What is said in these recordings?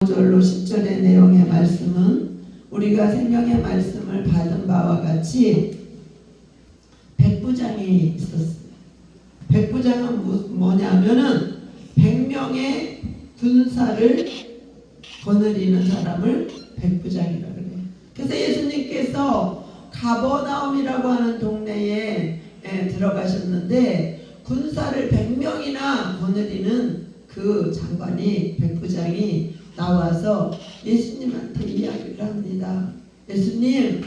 5절로 10절의 내용의 말씀은 우리가 생명의 말씀을 받은 바와 같이 백부장이 있었어요. 백부장은 뭐냐면은 100명의 군사를 거느리는 사람을 백부장이라고 그래요. 그래서 예수님께서 가버나움이라고 하는 동네에 들어가셨는데 군사를 100명이나 거느리는 그 장관이 백부장이 나와서 예수님한테 이야기를 합니다. 예수님,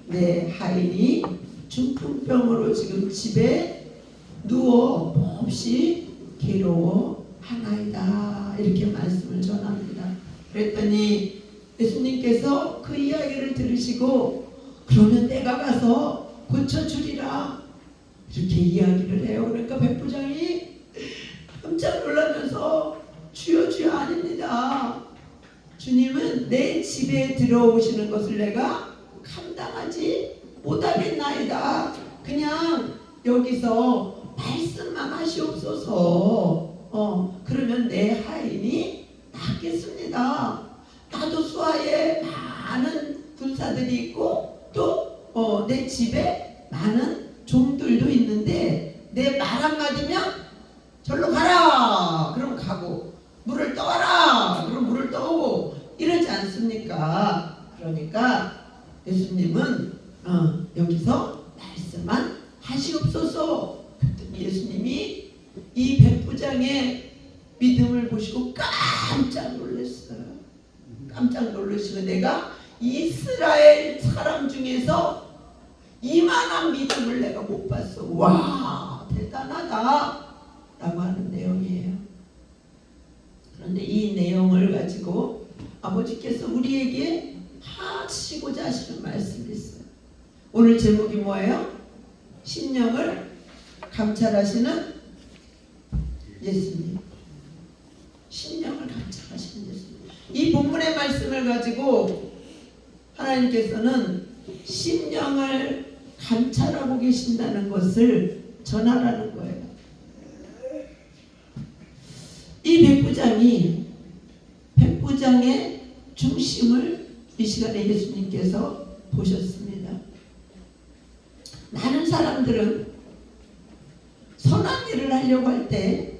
내 하인이 중풍병으로 지금 집에 누워 몹시 괴로워하나이다. 이렇게 말씀을 전합니다. 그랬더니 예수님께서 그 이야기를 들으시고 그러면 내가 가서 고쳐주리라 이렇게 이야기를 해요. 그러니까 백부장이 깜짝 놀라면서 주여 주여 아닙니다. 주님은 내 집에 들어오시는 것을 내가 감당하지 못하겠나이다. 그냥 여기서 말씀만 하시옵소서. 그러면 내 하인이 낫겠습니다. 나도 수하에 많은 군사들이 있고 또 내 집에 많은 종들도 있는데 내 말 한마디면 절로 가라 그럼 가고 물을 떠와라 그럼 물을 떠오고 이러지 않습니까? 그러니까 예수님은 여기서 말씀만 하시옵소서. 그랬더니 예수님이 이 백부장의 믿음을 보시고 깜짝 놀랐어요. 깜짝 놀라시고 내가 이스라엘 사람 중에서 이만한 믿음을 내가 못 봤어. 와 대단하다 라고 하는 내용이에요. 그런데 이 내용을 가지고 아버지께서 우리에게 하시고자 하시는 말씀이 있어요. 오늘 제목이 뭐예요? 심령을 감찰하시는 예수님. 심령을 감찰하시는 예수님. 이 본문의 말씀을 가지고 하나님께서는 심령을 감찰하고 계신다는 것을 전하라는 거예요. 이 백부장의 중심을 이 시간에 예수님께서 보셨습니다. 많은 사람들은 선한 일을 하려고 할 때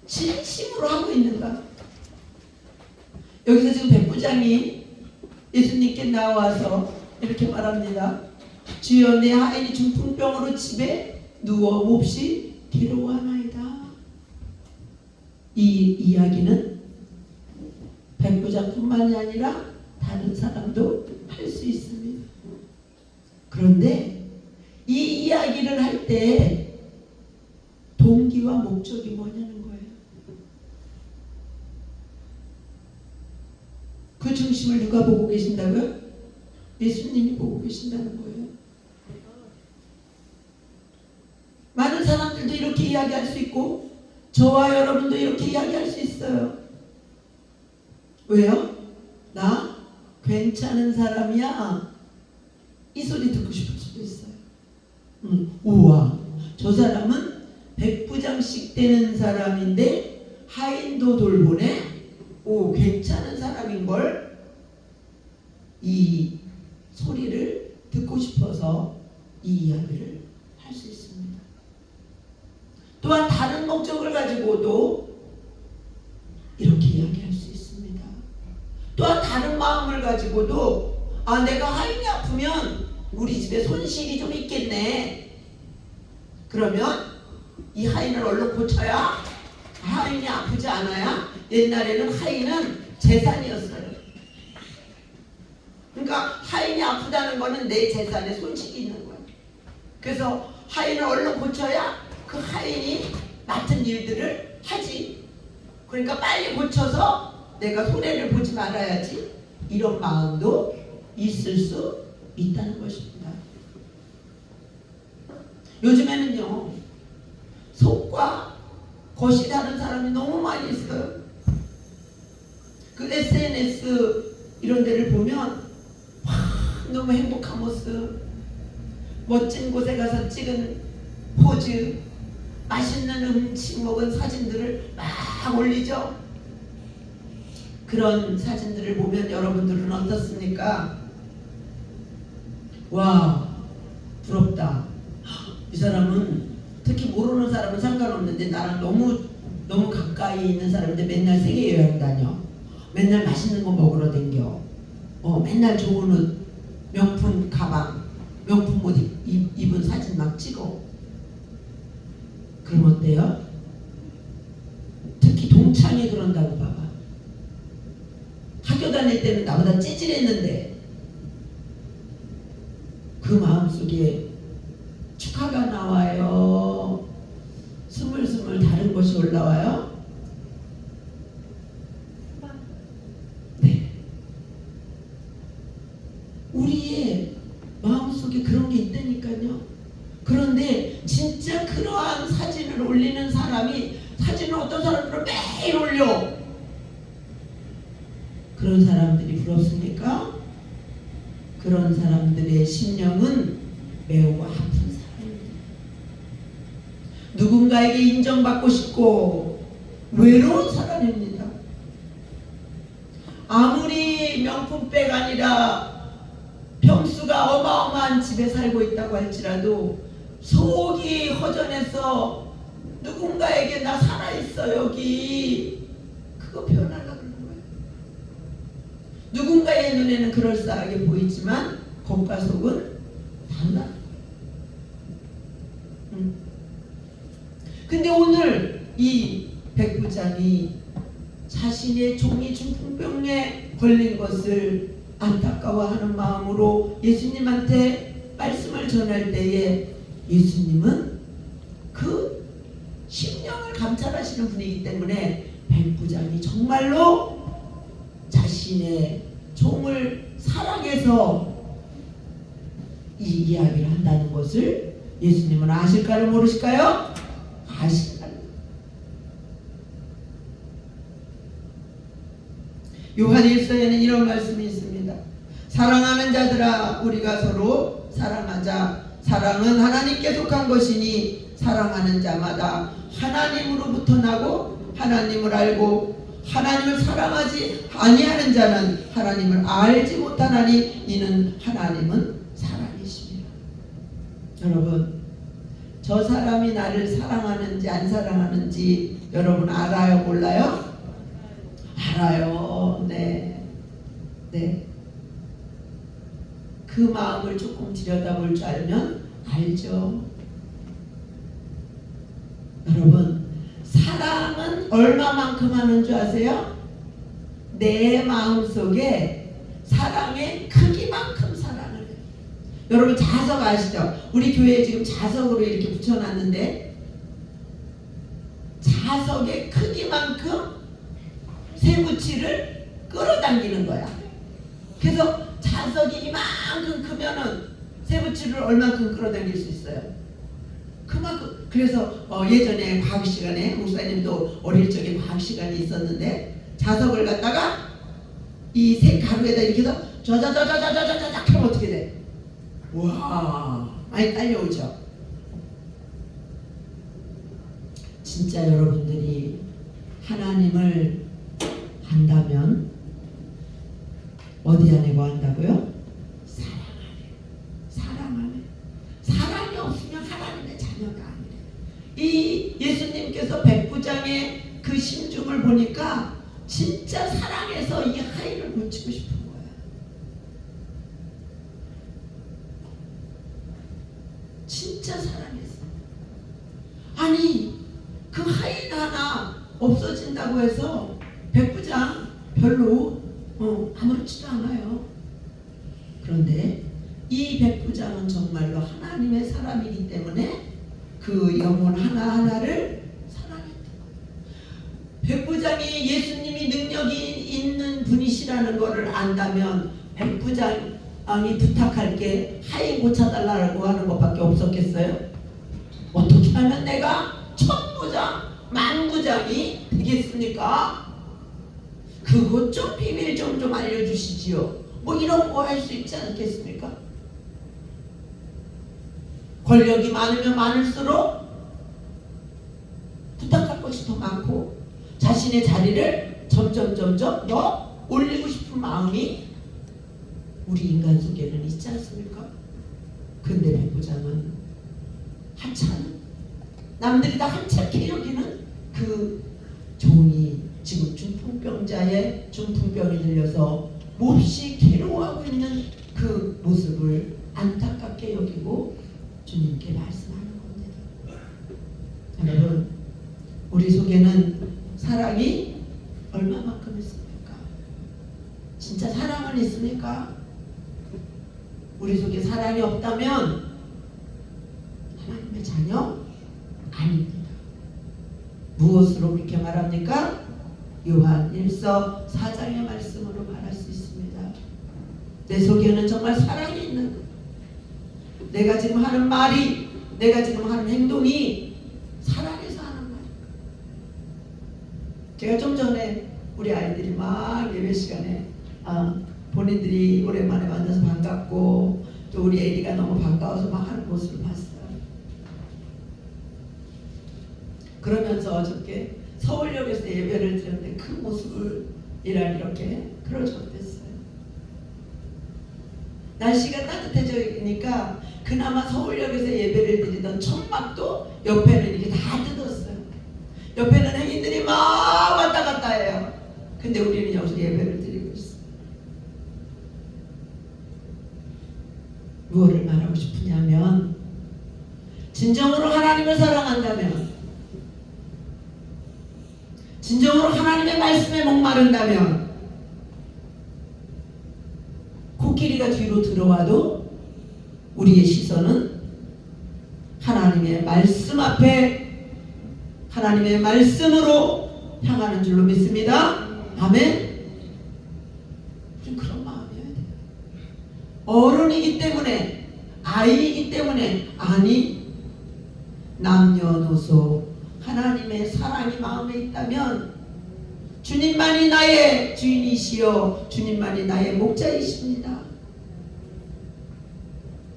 진심으로 하고 있는가? 여기서 지금 백부장이 예수님께 나와서 이렇게 말합니다. 주여 내 하인이 중풍병으로 집에 누워 몹시 괴로워하나이다. 이 이야기는 백부장뿐만이 아니라 다른 사람도 할 수 있습니다. 그런데 이 이야기를 할 때 동기와 목적이 뭐냐는 거예요. 그 중심을 누가 보고 계신다고요? 예수님이 보고 계신다는 거예요. 많은 사람들도 이렇게 이야기할 수 있고 저와 여러분도 이렇게 이야기할 수 있어요. 왜요? 나 괜찮은 사람이야. 이 소리 듣고 싶을 수도 있어요. 우와, 저 사람은 백부장씩 되는 사람인데 하인도 돌보네. 오, 괜찮은 사람인걸. 이 소리를 듣고 싶어서 이 이야기를 할 수 있습니다. 또한 다른 목적을 가지고도 이렇게 이야기할 수 있습니다. 또한 다른 마음을 가지고도 내가 하인이 아프면 우리 집에 손실이 좀 있겠네. 그러면 이 하인을 얼른 고쳐야 하인이 아프지 않아야. 옛날에는 하인은 재산이었어요. 그러니까 하인이 아프다는 거는 내 재산에 손실이 있는 거예요. 그래서 하인을 얼른 고쳐야 그 하인이 맡은 일들을 하지. 그러니까 빨리 고쳐서 내가 손해를 보지 말아야지. 이런 마음도 있을 수 있다는 것입니다. 요즘에는요 속과 겉이 다른 사람이 너무 많이 있어요. 그 SNS 이런 데를 보면 너무 행복한 모습, 멋진 곳에 가서 찍은 포즈, 맛있는 음식 먹은 사진들을 막 올리죠. 그런 사진들을 보면 여러분들은 어떻습니까? 와, 부럽다. 이 사람은, 특히 모르는 사람은 상관없는데 나랑 너무 가까이 있는 사람인데 맨날 세계 여행 다녀. 맨날 맛있는 거 먹으러 댕겨. 맨날 좋은 옷, 명품 가방, 명품 옷 입은 사진 막 찍어. 그럼 어때요? 특히 동창이 그런다고 봐봐. 학교 다닐 때는 나보다 찌질했는데 그 마음속에 축하가 나와요? 스물스물 다른 것이 올라와요? 네. 우리의 마음속에 그런 게 있다니까요. 그런데 진짜 그러한 사진을 올리는 사람이 사진을 어떤 사람들은 매일 올려. 그런 사람들이 부럽습니까? 그런 사람들의 심령은 매우 아픈 사람입니다. 누군가에게 인정받고 싶고 외로운 사람입니다. 아무리 명품백 아니라 평수가 어마어마한 집에 살고 있다고 할지라도 속이 허전해서 누군가에게 나 살아있어 여기, 그거 표현하려고 그러는 거예요. 누군가의 눈에는 그럴싸하게 보이지만 겉과 속은 달라. 근데 오늘 이 백부장이 자신의 종이 중풍병에 걸린 것을 안타까워하는 마음으로 예수님한테 말씀을 전할 때에 예수님은 그 심령을 감찰하시는 분이기 때문에 백부장이 정말로 자신의 종을 사랑해서 이 이야기를 한다는 것을 예수님은 아실까요? 모르실까요? 아실까요? 요한 1서에는 이런 말씀이 있습니다. 사랑하는 자들아, 우리가 서로 사랑하자. 사랑은 하나님께 속한 것이니 사랑하는 자마다 하나님으로부터 나고 하나님을 알고 하나님을 사랑하지 아니하는 자는 하나님을 알지 못하나니 이는 하나님은 사랑이십니다. 여러분, 저 사람이 나를 사랑하는지 안 사랑하는지 여러분 알아요? 몰라요? 알아요. 네. 그 마음을 조금 들여다볼 줄 알면 알죠. 여러분, 사랑은 얼마만큼 하는 줄 아세요? 내 마음속에 사랑의 크기만큼 사랑을 해요. 여러분 자석 아시죠? 우리 교회에 지금 자석으로 이렇게 붙여놨는데 자석의 크기만큼 쇠붙이를 끌어당기는 거야. 그래서 자석이 이만큼 크면은 쇠붙이를 얼만큼 끌어당길 수 있어요? 그만큼. 그래서 예전에 과학 시간에 목사님도 어릴 적에 과학 시간이 있었는데 자석을 갖다가 이 쇠 가루에다 이렇게 해서 자자자자자자자자 하면 어떻게 돼? 와, 많이 딸려오죠. 진짜 여러분들이 하나님을 한다면 어디 안에 뭐 한다고요? 사랑 안에. 사랑이 없으면 하나님의 자녀가 아니래. 이 예수님께서 백부장의 그 심중을 보니까 진짜 사랑해서 이 하인을 고치고 싶은 거야. 진짜 사랑했어. 아니, 그 하인 하나 없어진다고 해서 백부장 별로 아무렇지도 않아요. 그런데 이 백부장은 정말로 하나님의 사람이기 때문에 그 영혼 하나하나를 사랑했던 거예요. 백부장이 예수님이 능력이 있는 분이시라는 것을 안다면 백부장이 부탁할 게 하인 고쳐달라고 하는 것밖에 없었겠어요? 어떻게 하면 내가 천부장, 만부장이 되겠습니까? 그것 좀 비밀 좀 알려주시지요. 뭐 이런 거 할 수 있지 않겠습니까? 권력이 많으면 많을수록 부탁할 것이 더 많고 자신의 자리를 점점 더 올리고 싶은 마음이 우리 인간 속에는 있지 않습니까? 근데 백부장은 하찮은, 남들이 다 하찮게 여기는 그 종이 지금 중풍병이 들려서 몹시 괴로워하고 있는 그 모습을 안타깝게 여기고 주님께 말씀하는 겁니다. 여러분, 우리 속에는 사랑이 얼마만큼 있습니까? 진짜 사랑은 있습니까? 우리 속에 사랑이 없다면 하나님의 자녀 아닙니다. 무엇으로 그렇게 말합니까? 요한 1서 4장의 말씀으로 말할 수 있습니다. 내 속에는 정말 사랑이 있는 것, 내가 지금 하는 말이, 내가 지금 하는 행동이 사랑해서 하는 말입니다. 제가 좀 전에 우리 아이들이 막 예배 시간에 본인들이 오랜만에 만나서 반갑고 또 우리 애리가 너무 반가워서 막 하는 모습을 봤어요. 그러면서 어저께 서울역에서 예배를 드렸는데 그 모습을 이렇게 그려줬댔어요. 날씨가 따뜻해지니까 그나마 서울역에서 예배를 드리던 천막도 옆에는 이렇게 다 뜯었어요. 옆에는 행인들이 막 왔다 갔다 해요. 근데 우리는 여기서 예배를 드리고 있어요. 무엇을 말하고 싶으냐면, 진정으로 하나님을 사랑한다면, 진정으로 하나님의 말씀에 목마른다면, 코끼리가 뒤로 들어와도 우리의 시선은 하나님의 말씀 앞에, 하나님의 말씀으로 향하는 줄로 믿습니다. 아멘. 좀 그런 마음이어야 돼요. 어른이기 때문에, 아이이기 때문에, 아니, 남녀노소 하나님의 사랑이 마음에 있다면 주님만이 나의 주인이시여 주님만이 나의 목자이십니다.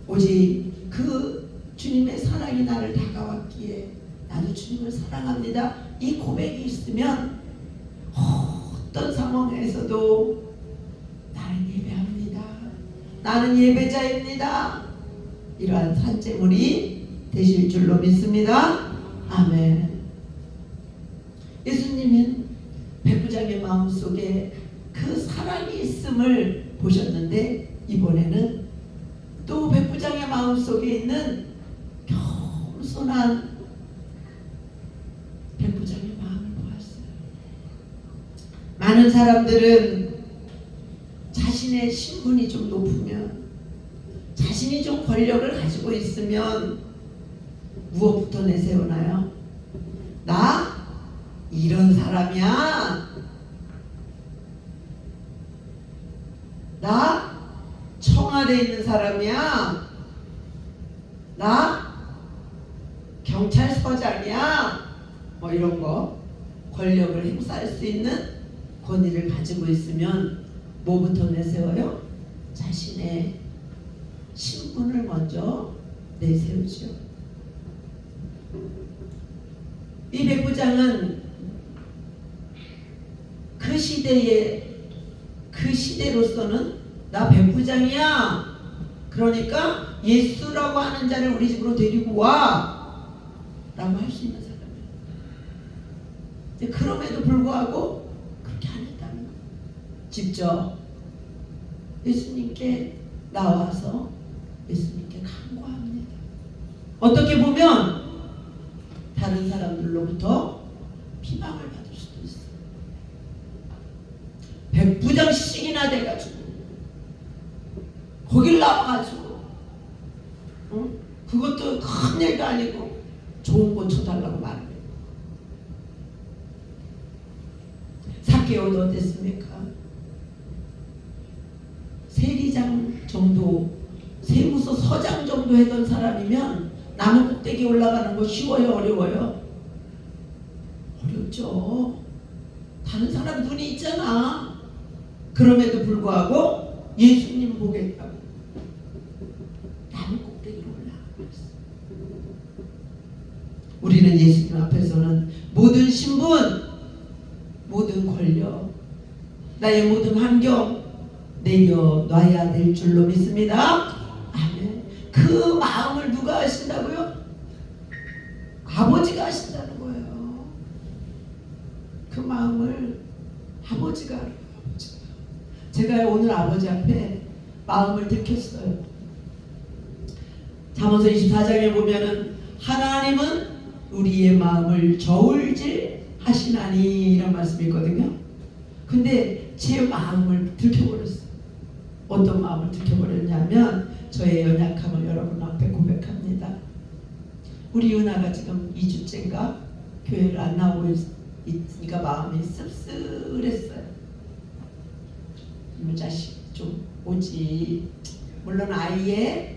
오직 그 주님의 사랑이 나를 다가왔기에 나도 주님을 사랑합니다. 이 고백이 있으면 어떤 상황에서도 나는 예배합니다. 나는 예배자입니다. 이러한 산재물이 되실 줄로 믿습니다. 아멘. 예수님은 백부장의 마음속에 그 사랑이 있음을 보셨는데 이번에는 또 백부장의 마음속에 있는 겸손한 백부장의 마음을 보았어요. 많은 사람들은 자신의 신분이 좀 높으면, 자신이 좀 권력을 가지고 있으면 무엇부터 내세우나요? 나 이런 사람이야. 나 청와대에 있는 사람이야. 나 경찰서장이야. 뭐 이런 거, 권력을 행사할 수 있는 권위를 가지고 있으면 뭐부터 내세워요? 자신의 신분을 먼저 내세우죠. 이 백부장은 그 시대로서는 나 백부장이야. 그러니까 예수라고 하는 자를 우리 집으로 데리고 와 라고 할 수 있는 사람이에요. 그럼에도 불구하고 그렇게 안 했다는 거예요. 직접 예수님께 나와서 예수님께 간구합니다. 어떻게 보면 다른 사람들로부터 비방을 받을 수도 있어요. 백부장씩이나 돼가지고 거길 나와가지고 그것도 큰 일도 아니고 좋은 곳 쳐달라고 말합니다. 삭개오도 어땠습니까? 세리장 정도, 세무서 서장 정도 했던 사람이면 나무 꼭대기 올라가는 거 쉬워요? 어려워요? 어렵죠. 다른 사람 눈이 있잖아. 그럼에도 불구하고 예수님 보겠다고 나무 꼭대기로 올라갔어. 우리는 예수님 앞에서는 모든 신분, 모든 권력, 나의 모든 환경 내려놔야 될 줄로 믿습니다. 아멘. 그 마음을 누가 하신다고요? 아버지가 하신다는 거예요. 그 마음을 아버지가 알아요. 아버지가. 제가 오늘 아버지 앞에 마음을 들켰어요. 잠언서 24장에 보면은 하나님은 우리의 마음을 저울질 하시나니 이런 말씀이 있거든요. 근데 제 마음을 들켜버렸어요. 어떤 마음을 들켜버렸냐면 저의 연약함을 여러분 앞에 고백합니다. 우리 유나가 지금 2주째인가 교회를 안 나오고 있으니까 마음이 씁쓸했어요. 이 자식 좀 오지. 물론 아이의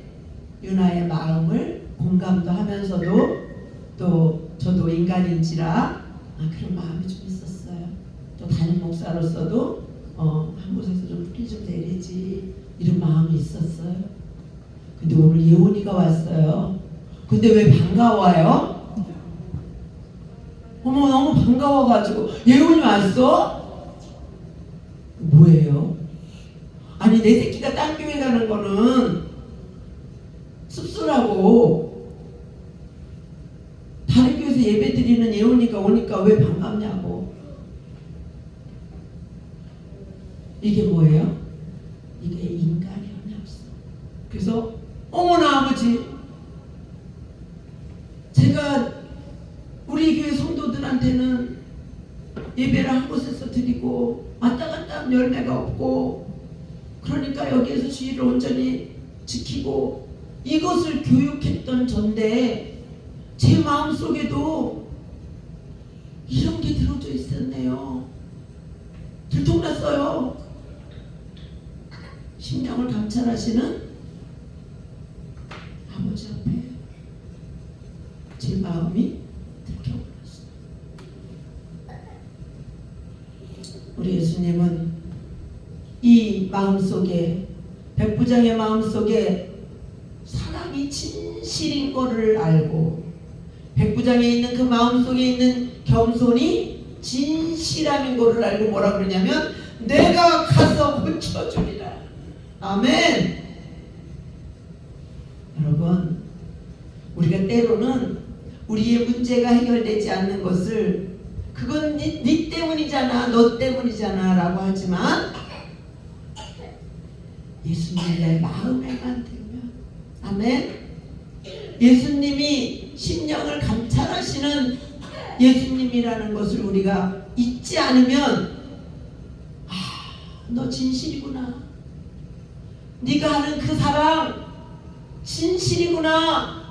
유나의 마음을 공감도 하면서도 또 저도 인간인지라 그런 마음이 좀 있었어요. 또 담임 목사로서도 한 곳에서 좀 뿌리 좀 내리지 이런 마음이 있었어요. 근데 오늘 예원이가 왔어요. 근데 왜 반가워요? 어머 너무 반가워가지고 예원이 왔어? 뭐예요? 아니 내 새끼가 딴 교회 가는 거는 씁쓸하고 다른 교회에서 예배 드리는 예원이가 오니까 왜 반갑냐고. 이게 뭐예요? 이게 인간의 연약성. 그래서 어머나 아버지 제가 우리 교회 성도들한테는 예배를 한 곳에서 드리고 왔다 갔다 하면 열매가 없고 그러니까 여기에서 주의를 온전히 지키고 이것을 교육했던 전데 제 마음속에도 이런 게 들어져 있었네요. 들통났어요. 심령을 감찰하시는 아버지 앞에 제 마음이 들켜버렸어요. 우리 예수님은 이 마음속에 백부장의 마음속에 사랑이 진실인 거를 알고 백부장에 있는 그 마음속에 있는 겸손이 진실함인 거를 알고 뭐라 그러냐면 내가 가서 고쳐주리라. 아멘. 여러분 우리가 때로는 우리의 문제가 해결되지 않는 것을 그건 네 때문이잖아 너 때문이잖아 라고 하지만 예수님의 마음에만 들면 아멘. 예수님이 심령을 감찰하시는 예수님이라는 것을 우리가 잊지 않으면 너 진실이구나. 네가 하는 그 사랑 진실이구나.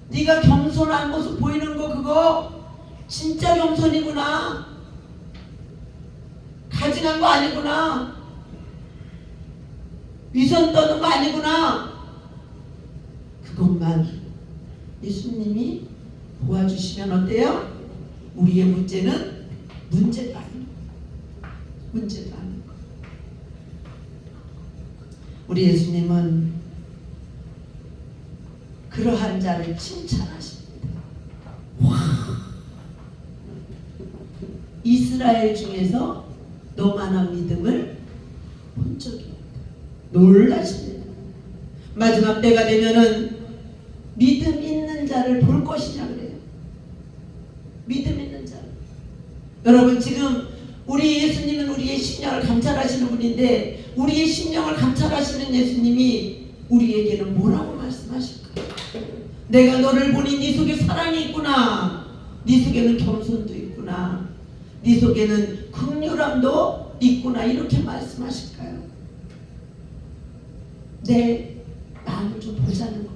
네가 겸손한 모습 보이는 거 그거 진짜 겸손이구나. 가증한 거 아니구나. 위선 떠는 거 아니구나. 그것만 예수님이 도와주시면 어때요? 우리의 문제는 문제가 아닌 거. 문제가 아닌 거. 우리 예수님은 그러한 자를 칭찬하십니다. 와, 이스라엘 중에서 너만한 믿음을 본 적이 없다. 놀라십니다. 마지막 때가 되면은 믿음 있는 자를 볼 것이냐 그래요. 믿음 있는 자. 여러분 지금 우리 예수님은 우리의 심령을 감찰하시는 분인데 우리의 심령을 감찰하시는 예수님이 우리에게는 뭐라고 말씀하실까요? 내가 너를 보니 네 속에 사랑이 있구나. 네 속에는 겸손도 있구나. 네 속에는 긍휼함도 있구나. 이렇게 말씀하실까요? 내 마음을 좀 보자는 거예요.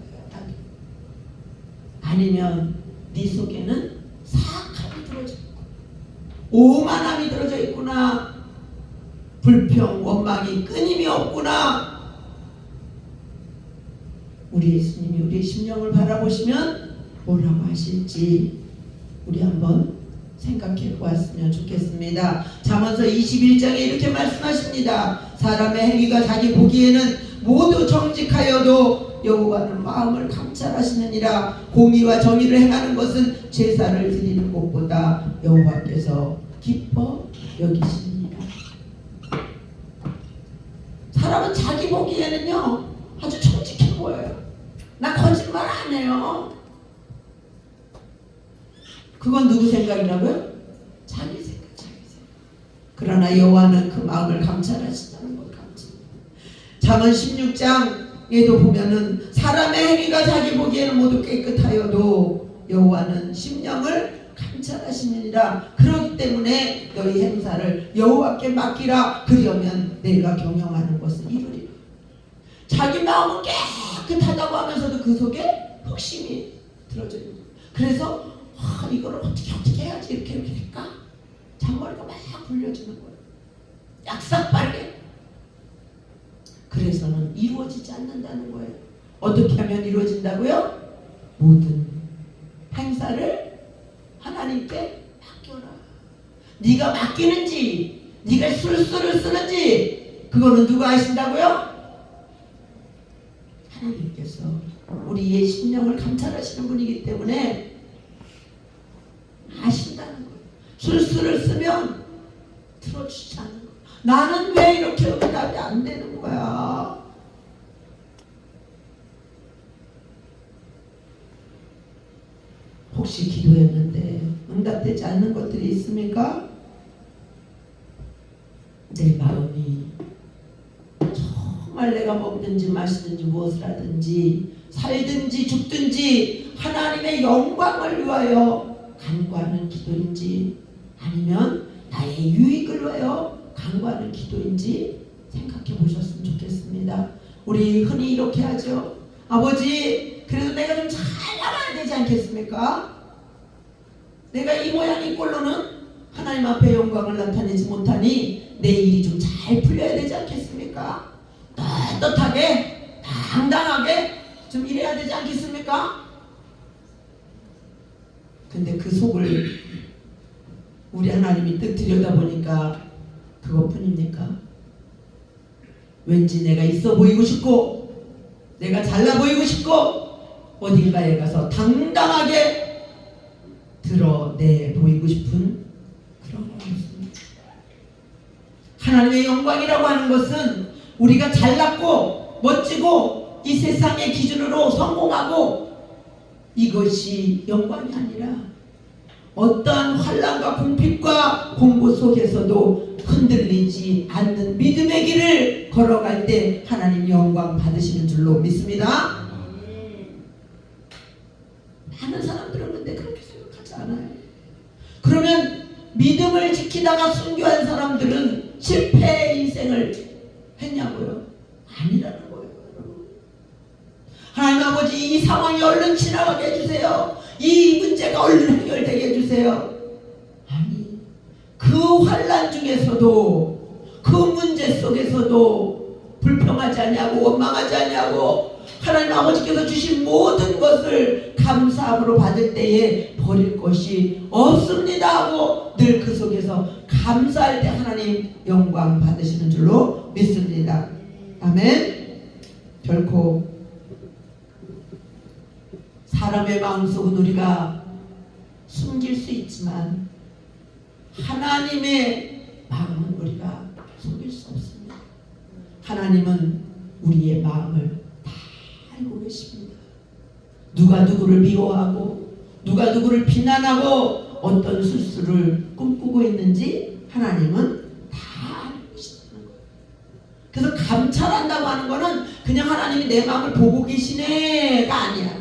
아니면 네 속에는 사악함이 들어져 있고 오만함이 들어져 있구나. 불평, 원망이 끊임이 없구나. 우리 예수님이 우리의 심령을 바라보시면 뭐라고 하실지 우리 한번 생각해 보았으면 좋겠습니다. 잠언서 21장에 이렇게 말씀하십니다. 사람의 행위가 자기 보기에는 모두 정직하여도 여호와는 마음을 감찰하시느니라. 공의와 정의를 행하는 것은 제사를 드리는 것보다 여호와께서 기뻐 여기시느니라. 사람은 자기 보기에는요 아주 정직해 보여요. 나 거짓말 안 해요. 그건 누구 생각이라고요? 자기 생각. 그러나 여호와는 그 마음을 감찰하신다는 걸 감찰. 잠언 16장에도 보면은 사람의 행위가 자기 보기에는 모두 깨끗하여도 여호와는 심령을 감찰하시느니라. 그렇기 때문에 너희 행사를 여호와께 맡기라. 그러면 내가 경영하는 것을 이루리라. 자기 마음은 깨끗하다고 하면서도 그 속에 흑심이 들어져 있는 거예요. 그래서 이걸 어떻게 해야지 이렇게 될까? 잔머리가 막 굴려지는 거예요. 약삭빠르게. 그래서는 이루어지지 않는다는 거예요. 어떻게 하면 이루어진다고요? 모든 행사를 하나님께 맡겨라. 네가 맡기는지 네가 술수를 쓰는지 그거는 누가 아신다고요? 하나님께서 우리의 심령을 감찰하시는 분이기 때문에 아신다는 거예요. 술수를 쓰면 들어주지 않는 거예요. 나는 왜 이렇게 응답이 안 되는 거야? 혹시 기도했는데 응답되지 않는 것들이 있습니까? 내 마음이 정말 내가 먹든지 마시든지 무엇을 하든지 살든지 죽든지 하나님의 영광을 위하여 간구하는 기도인지 아니면 나의 유익을 위하여 간구하는 기도인지 생각해 보셨으면 좋겠습니다. 우리 흔히 이렇게 하죠. 아버지, 그래도 내가 좀 잘 나가야 되지 않겠습니까? 내가 이 모양 이 꼴로는 하나님 앞에 영광을 나타내지 못하니 내 일이 좀 잘 풀려야 되지 않겠습니까? 떳떳하게 당당하게 좀 일해야 되지 않겠습니까? 근데 그 속을 우리 하나님이 뜻 들여다보니까 그것뿐입니까? 왠지 내가 있어 보이고 싶고 내가 잘나 보이고 싶고 어딘가에 가서 당당하게 드러내 보이고 싶은 그런 것입니다. 하나님의 영광이라고 하는 것은 우리가 잘났고 멋지고 이 세상의 기준으로 성공하고 이것이 영광이 아니라 어떠한 환난과 궁핍과 공고 속에서도 흔들리지 않는 믿음의 길을 걸어갈 때 하나님 영광 받으시는 줄로 믿습니다. 많은 사람들은 근데 그렇게 생각하지 않아요. 그러면 믿음을 지키다가 순교한 사람들은 실패의 인생을 했냐고요? 아니라는 거예요. 하나님 아버지, 이 상황이 얼른 지나가게 해주세요. 이 문제가 얼른 해결되게 해주세요. 아니, 그 환난 중에서도 그 문제 속에서도 불평하지 않냐고 원망하지 않냐고 하나님 아버지께서 주신 모든 것을 감사함으로 받을 때에 버릴 것이 없습니다 하고 늘 그 속에서 감사할 때 하나님 영광 받으시는 줄로 믿습니다. 아멘. 결코 사람의 마음속은 우리가 숨길 수 있지만 하나님의 마음은 우리가 숨길 수 없습니다. 하나님은 우리의 마음을 다 알고 계십니다. 누가 누구를 미워하고 누가 누구를 비난하고 어떤 술수를 꿈꾸고 있는지 하나님은 다 알고 계시다는 거예요. 그래서 감찰한다고 하는 거는 그냥 하나님이 내 마음을 보고 계시네가 아니야.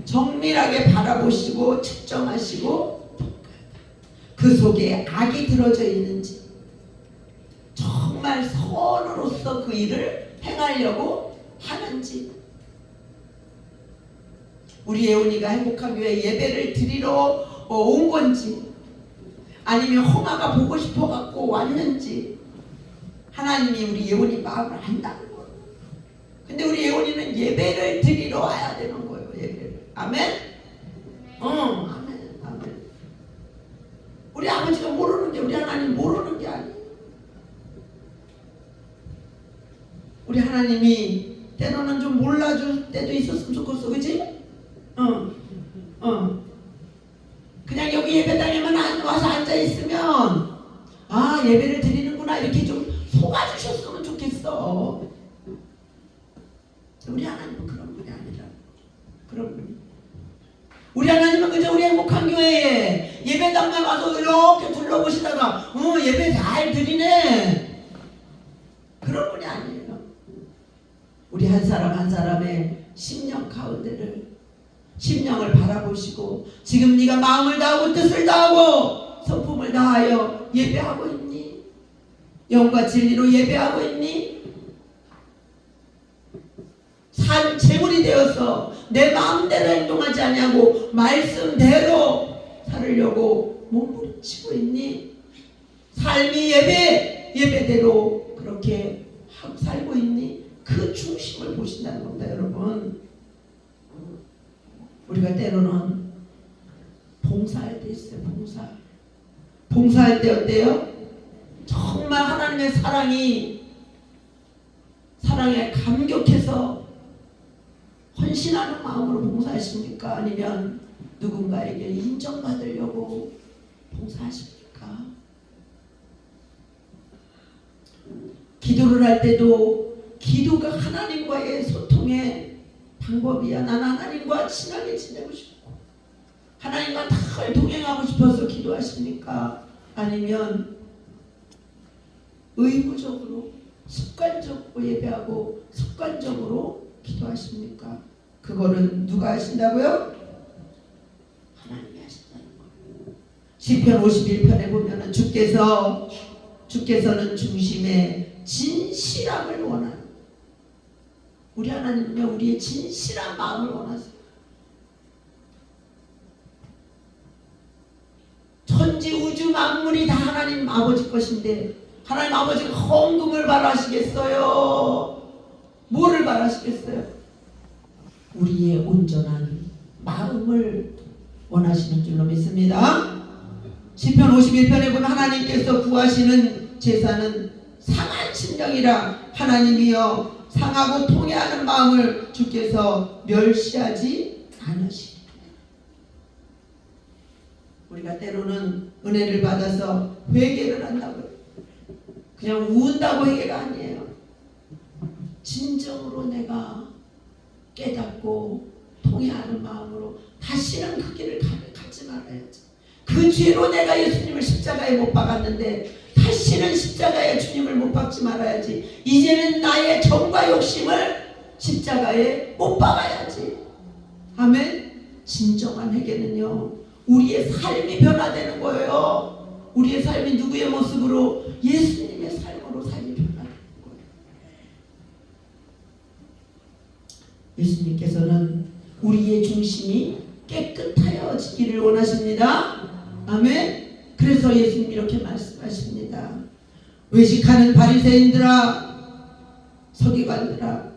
정밀하게 바라보시고 측정하시고 그 속에 악이 들어져 있는지 정말 선으로서 그 일을 행하려고 하는지 우리 예원이가 행복한 교회 예배를 드리러 온 건지 아니면 홍아가 보고 싶어 갖고 왔는지 하나님이 우리 예원이 마음을 안다는 거예요. 근데 우리 예원이는 예배를 드리러 와야 되는 거예요. 예배를. 아멘? 아멘. 아멘. 우리 아버지가 모르는 게 우리 하나님 모르는 게 아니에요. 우리 하나님이 때로는 좀 몰라줄 때도 있었으면 좋겠어. 그치? 그냥 여기 예배당에만 와서 앉아있으면 예배를 드리는구나 이렇게 좀 속아주셨으면 좋겠어. 우리 하나님은 그런 분이 아니라 그런 분이. 우리 하나님은 그저 우리 행복한 교회에 예배당만 와서 이렇게 둘러보시다가 예배 잘 드리네 그런 분이 아니에요. 우리 한 사람 한 사람의 심령 가운데를 심령을 바라보시고 지금 네가 마음을 다하고 뜻을 다하고 성품을 다하여 예배하고 있니? 영과 진리로 예배하고 있니? 산 제물이 되어서 내 마음대로 행동하지 아니하고 말씀대로 살으려고 몸부림치고 있니? 삶이 예배대로 그렇게 살고 있니? 그 중심을 보신다는 겁니다, 여러분. 우리가 때로는 봉사할 때 있어요. 봉사할 때 어때요? 정말 하나님의 사랑에 감격해서 헌신하는 마음으로 봉사하십니까? 아니면 누군가에게 인정받으려고 봉사하십니까? 기도를 할 때도 기도가 하나님과의 소통의 방법이야. 난 하나님과 친하게 지내고 싶고 하나님과 늘 동행하고 싶어서 기도하십니까? 아니면 의무적으로 습관적으로 예배하고 습관적으로 기도하십니까? 그거는 누가 하신다고요? 하나님이 하신다는 거예요. 시편 51편에 보면은 주께서는 중심에 진실함을 원하는, 우리 하나님은요 우리의 진실한 마음을 원하세요. 천지 우주 만물이 다 하나님 아버지 것인데 하나님 아버지가 헌금을 바라시겠어요? 뭐를 바라시겠어요? 우리의 온전한 마음을 원하시는 줄로 믿습니다. 시편 51편에 보면 하나님께서 구하시는 제사는 상한 심령이라 하나님이여 상하고 통해하는 마음을 주께서 멸시하지 않으시리라. 우리가 때로는 은혜를 받아서 회개를 한다고요. 그냥 운다고 회개가 아니에요. 진정으로 내가 깨닫고 통해하는 마음으로 다시는 그 길을 갖지 말아야지. 그 죄로 내가 예수님을 십자가에 못 박았는데 다시는 십자가에 주님을 못 박지 말아야지. 이제는 나의 정과 욕심을 십자가에 못 박아야지. 아멘. 진정한 회개는요 우리의 삶이 변화되는 거예요. 우리의 삶이 누구의 모습으로? 예수님의 삶으로 삶이 변화되는 거예요. 예수님께서는 우리의 중심이 깨끗하여지기를 원하십니다. 아멘. 그래서 예수님이 이렇게 말씀하십니다. 외식하는 바리새인들아 서기관들아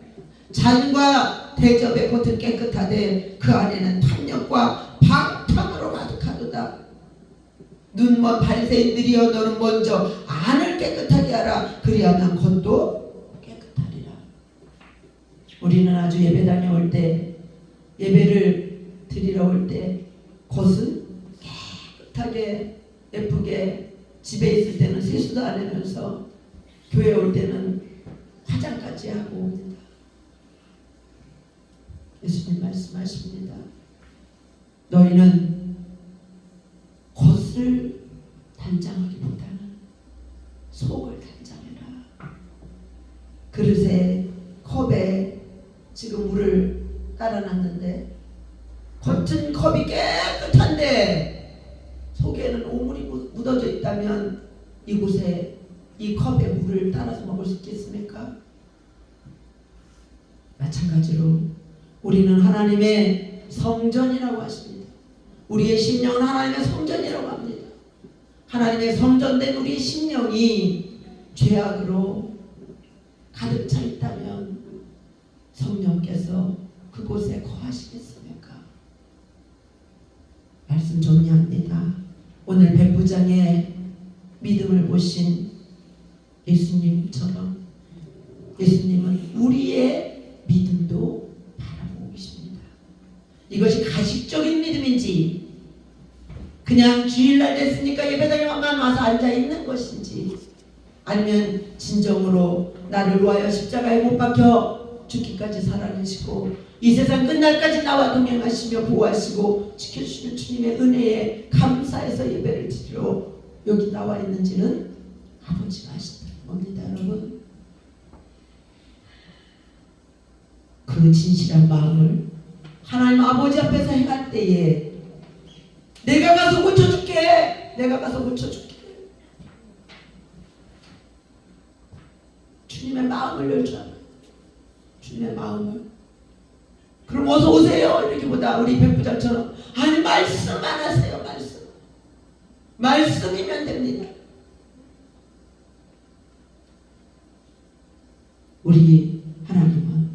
잔과 대접의 겉은 깨끗하되 그 안에는 탐욕과 방탕으로 가득하도다. 눈먼 바리새인들이여 너는 먼저 안을 깨끗하게 하라. 그리하면 겉도 깨끗하리라. 우리는 아주 예배당에 올 때 예배를 드리러 올 때 겉은 깨끗하게 예쁘게 집에 있을 때는 세수도 안 하면서 교회 올 때는 화장까지 하고 옵니다. 예수님 말씀하십니다. 너희는 겉을 단장하기보다는 속을 단장해라. 그릇에 컵에 지금 물을 따라놨는데 겉은 컵이 깨끗한데 속에는 오물이 묻어져 있다면 이곳에 이 컵에 물을 따라서 먹을 수 있겠습니까? 마찬가지로 우리는 하나님의 성전이라고 하십니다. 우리의 심령은 하나님의 성전이라고 합니다. 하나님의 성전된 우리의 심령이 죄악으로 가득 차 있다면 성령께서 그곳에 거하시겠습니까? 말씀 정리합니다. 오늘 백부장의 믿음을 보신 예수님처럼 예수님은 우리의 믿음도 바라보고 계십니다. 이것이 가식적인 믿음인지 그냥 주일날 됐으니까 예배당에만 와서 앉아있는 것인지, 아니면 진정으로 나를 위하여 십자가에 못 박혀 죽기까지 살아내시고 이 세상 끝날까지 나와 동행하시며 보호하시고 지켜주시는 주님의 은혜에 감사해서 예배를 드리러 여기 나와 있는지는 아버지가 아신다는 겁니다. 여러분, 그 진실한 마음을 하나님 아버지 앞에서 행할 때에 내가 가서 고쳐줄게, 내가 가서 고쳐줄게, 주님의 마음을 열잖아요. 주님의 마음을. 그럼 어서 오세요 이렇게보다 우리 백부장처럼 아니 말씀만 하세요. 말씀이면 됩니다. 우리 하나님은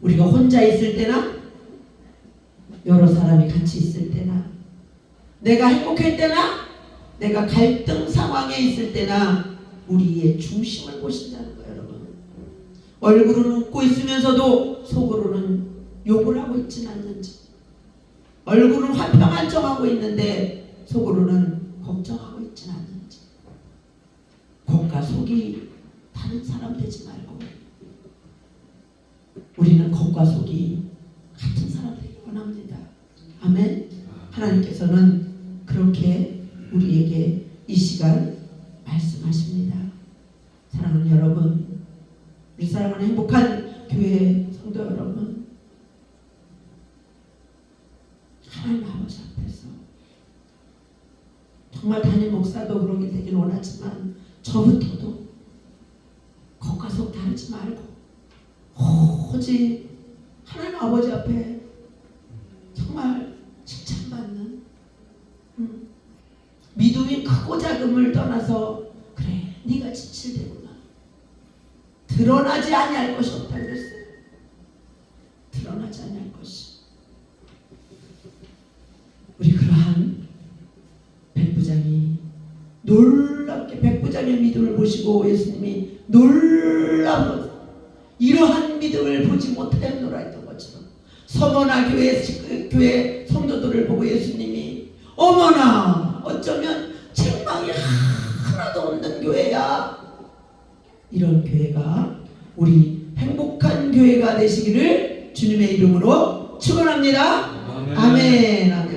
우리가 혼자 있을 때나 여러 사람이 같이 있을 때나 내가 행복할 때나 내가 갈등 상황에 있을 때나 우리의 중심을 보신다는 거예요. 여러분, 얼굴은 웃고 있으면서도 속으로는 욕을 하고 있지는 않는지, 얼굴은 화평한 척하고 있는데 속으로는 걱정하고 있지는 않는지, 겉과 속이 다른 사람 되지 말고 우리는 겉과 속이 같은 사람 되기 원합니다. 아멘. 하나님께서는 그렇게 우리에게 이 시간 말씀하십니다. 사랑하는 여러분, 우리 사랑하는 행복한 교회 성도 여러분, 하나님 아버지 앞에서 정말 담임 목사도 그러게 되길 원하지만 저부터도 겉과 속 다르지 말고 오직 하나님 아버지 앞에 정말 칭찬받는 믿음이 크고 작음을 떠나서 그래 네가 지칠되구나, 드러나지 아니할 것이 없다 그랬어요. 드러나지 아니할 것이. 우리 그러한 백부장이 놀랍게 백부장의 믿음을 보시고 예수님이 놀라워 이러한 믿음을 보지 못하였노라 했던 것처럼 서머나 교회 성도들을 보고 예수님이 어머나 어쩌면 책망이 하나도 없는 교회야, 이런 교회가 우리 행복한 교회가 되시기를 주님의 이름으로 축원합니다. 아멘. 아멘.